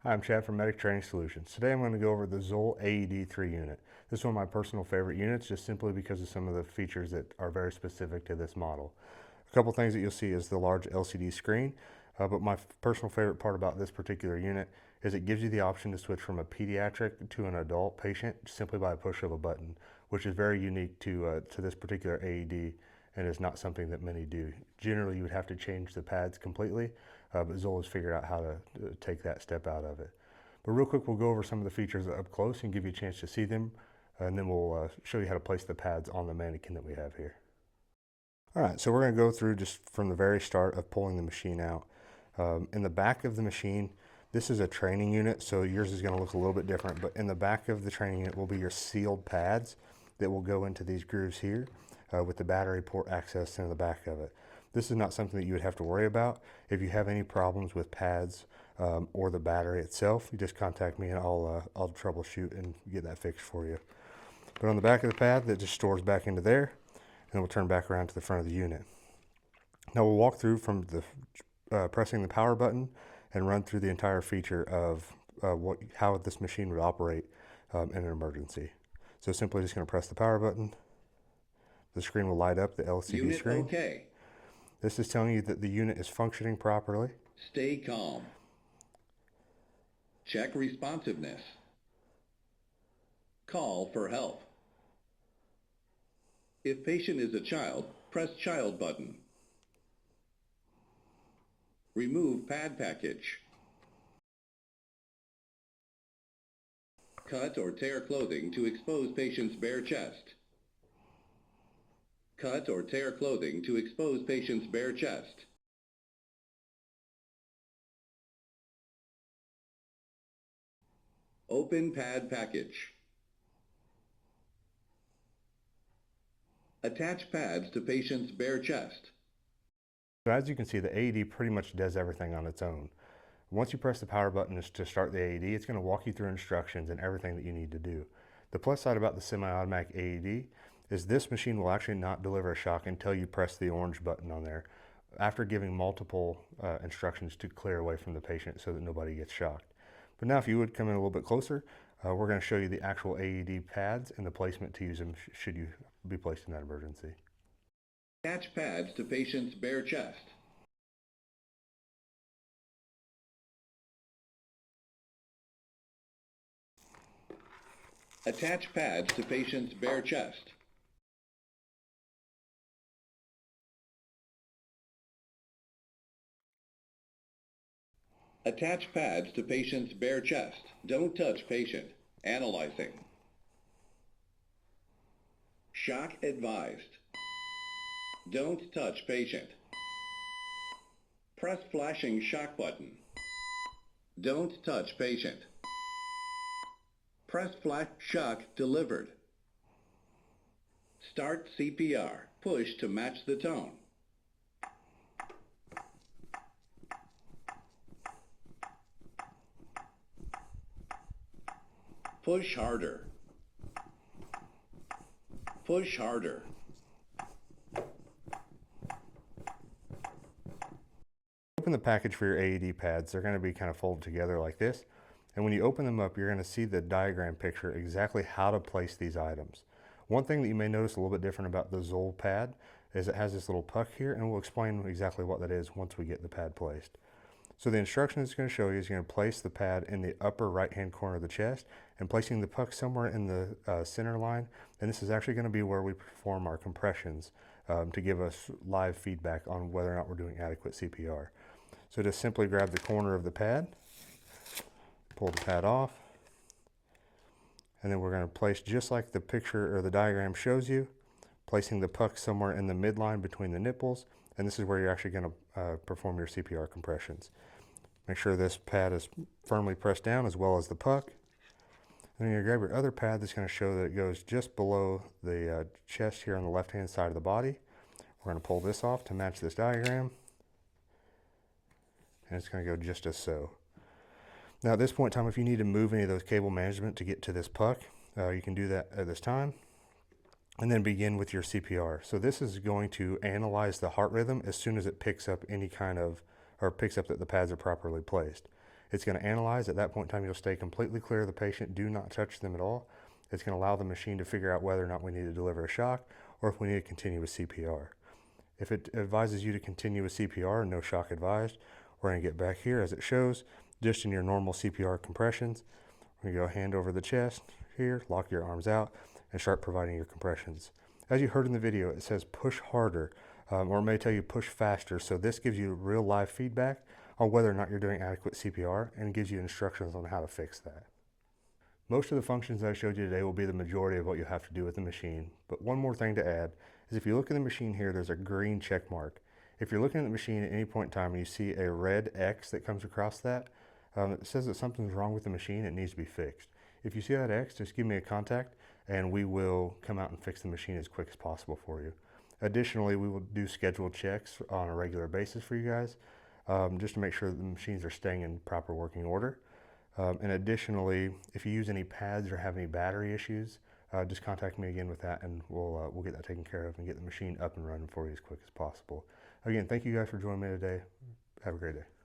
Hi, I'm Chad from Medic Training Solutions. Today I'm going to go over the Zoll AED 3 unit. This is one of my personal favorite units just simply because of some of the features that are very specific to this model. A couple things that you'll see is the large LCD screen, but my personal favorite part about this particular unit is it gives you the option to switch from a pediatric to an adult patient simply by a push of a button, which is very unique to this particular AED and is not something that many do. Generally, you would have to change the pads completely, but Zoll has figured out how to take that step out of it. But real quick, we'll go over some of the features up close and give you a chance to see them, and then we'll show you how to place the pads on the mannequin that we have here. All right, so we're going to go through just from the very start of pulling the machine out. In the back of the machine, this is a training unit, so yours is going to look a little bit different, but in the back of the training unit will be your sealed pads that will go into these grooves here with the battery port access in the back of it. This is not something that you would have to worry about. If you have any problems with pads or the battery itself, you just contact me and I'll troubleshoot and get that fixed for you. But on the back of the pad, that just stores back into there, and we'll turn back around to the front of the unit. Now we'll walk through from the pressing the power button and run through the entire feature of how this machine would operate in an emergency. So simply just going to press the power button. The screen will light up, the LCD Unit screen. OK. This is telling you that the unit is functioning properly. Stay calm. Check responsiveness. Call for help. If patient is a child, press Child button. Remove pad package. Cut or tear clothing to expose patient's bare chest. Cut or tear clothing to expose patient's bare chest. Open pad package. Attach pads to patient's bare chest. So as you can see, the AED pretty much does everything on its own. Once you press the power button to start the AED, it's going to walk you through instructions and everything that you need to do. The plus side about the semi-automatic AED is this machine will actually not deliver a shock until you press the orange button on there after giving multiple instructions to clear away from the patient so that nobody gets shocked. But now if you would come in a little bit closer, we're going to show you the actual AED pads and the placement to use them should you be placed in that emergency. Attach pads to patient's bare chest. Attach pads to patient's bare chest. Attach pads to patient's bare chest. Don't touch patient. Analyzing. Shock advised. Don't touch patient. Press flashing shock button. Don't touch patient. Press flash shock delivered. Start CPR. Push to match the tone. Push harder. Push harder. Open the package for your AED pads. They're going to be kind of folded together like this. And when you open them up, you're going to see the diagram picture exactly how to place these items. One thing that you may notice a little bit different about the Zoll pad is it has this little puck here, and we'll explain exactly what that is once we get the pad placed. So the instruction it's going to show you is you're going to place the pad in the upper right-hand corner of the chest and placing the puck somewhere in the center line. And this is actually going to be where we perform our compressions to give us live feedback on whether or not we're doing adequate CPR. So just simply grab the corner of the pad, pull the pad off, and then we're going to place just like the picture or the diagram shows you, placing the puck somewhere in the midline between the nipples, and this is where you're actually going to perform your CPR compressions. Make sure this pad is firmly pressed down as well as the puck. And then you grab your other pad that's going to show that it goes just below the chest here on the left-hand side of the body. We're going to pull this off to match this diagram. And it's going to go just as so. Now at this point in time, if you need to move any of those cable management to get to this puck, you can do that at this time. And then begin with your CPR. So this is going to analyze the heart rhythm as soon as it picks up any kind of, or picks up that the pads are properly placed. It's going to analyze. At that point in time, you'll stay completely clear of the patient. Do not touch them at all. It's going to allow the machine to figure out whether or not we need to deliver a shock or if we need to continue with CPR. If it advises you to continue with CPR and no shock advised, we're going to get back here as it shows, just in your normal CPR compressions. We're going to go hand over the chest here, lock your arms out, and start providing your compressions. As you heard in the video, it says push harder, or it may tell you push faster. So this gives you real live feedback on whether or not you're doing adequate CPR and gives you instructions on how to fix that. Most of the functions that I showed you today will be the majority of what you have to do with the machine. But one more thing to add is if you look at the machine here, there's a green check mark. If you're looking at the machine at any point in time and you see a red X that comes across that, it says that something's wrong with the machine. It needs to be fixed. If you see that X, just give me a contact and we will come out and fix the machine as quick as possible for you. Additionally, we will do scheduled checks on a regular basis for you guys, just to make sure that the machines are staying in proper working order. And additionally, if you use any pads or have any battery issues, just contact me again with that and we'll get that taken care of and get the machine up and running for you as quick as possible. Again, thank you guys for joining me today. Have a great day.